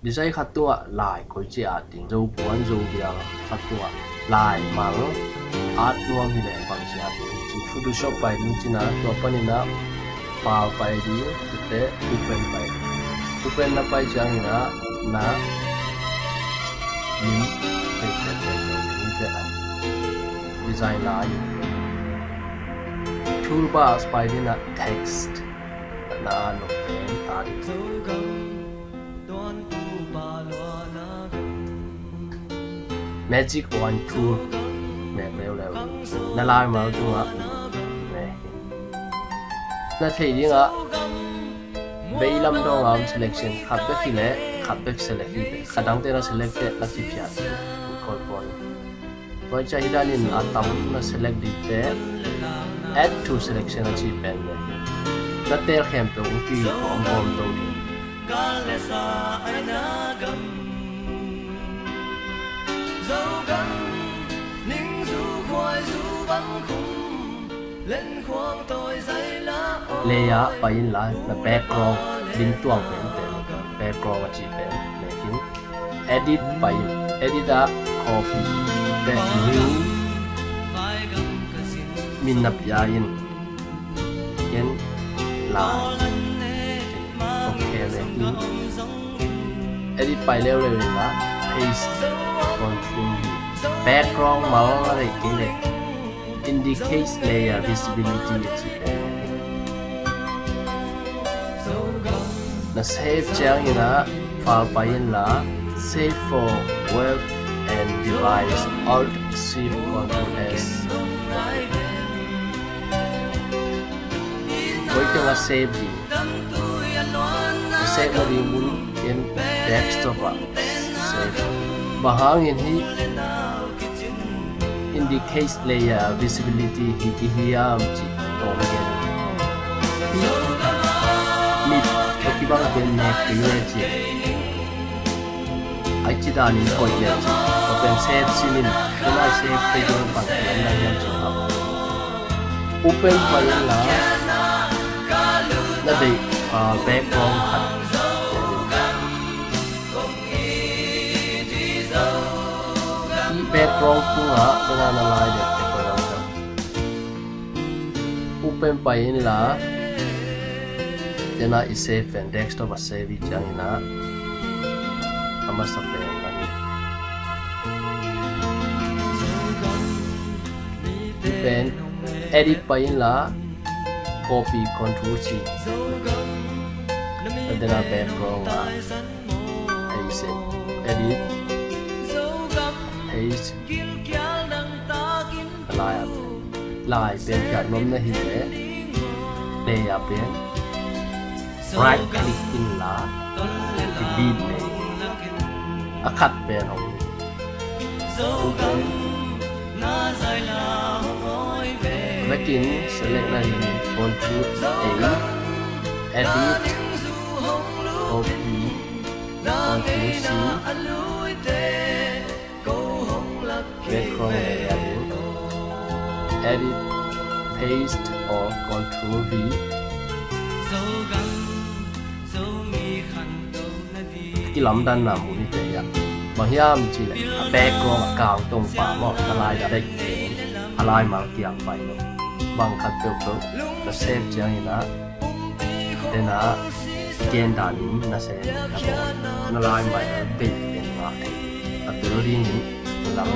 design khatua lai koi che a ting zo puan zo bia khatua lai mal art nuam hi le bang sia chi photoshop pai ni china to panina file pai di te open na pai chang na nim te design lai toolbars pai di na text na no pen art magic one tool nè leo na lai mà chung á nè na thấy đi ngã bây lâm đâu ngắm selection khắp các khi lẽ khắp các select khi khả năng tên là select là chỉ phiền call for với chạy ra nên atom na select đi thế add to selection là chỉ pen nè na tên kèm từ khi có ông đâu đi layer pain la na background din tuang pen background achi pen making edit pain edit a copy the new min nap ya in ken la okay making edit pai leo la paste control background mau là cái này indicates layer visibility na save chang ina file pain la save for web and device alt shift ctrl s với cái là save đi save đi muốn in desktop save bahang in hi indicates layer visibility hi hiam chi tong gen mit ki bang gen ne create chi ai chi da ni ko ye chi open save sinin na save pe jo bang na yam chi ha open file la na dei background hat background cũng là na lai để coi đâu open pain là jana is save and desktop a save chang na ama sa pen lani pen edit pain là copy control c jana background là paste edit paste lại bên cả nôm này hiện để ở bên right click in là delete này cắt bên hồng và chính select này control A edit copy control C background layer edit paste or control V cái lắm đan là muốn thế ạ mà hiam chỉ là background càng tông phá mỏ lại đã đây lại mà kiang phải luôn bằng khát tiêu cực nó save chẳng là nên là tiền đàn nó sẽ nó lại mà bị tiền mà từ đi những làm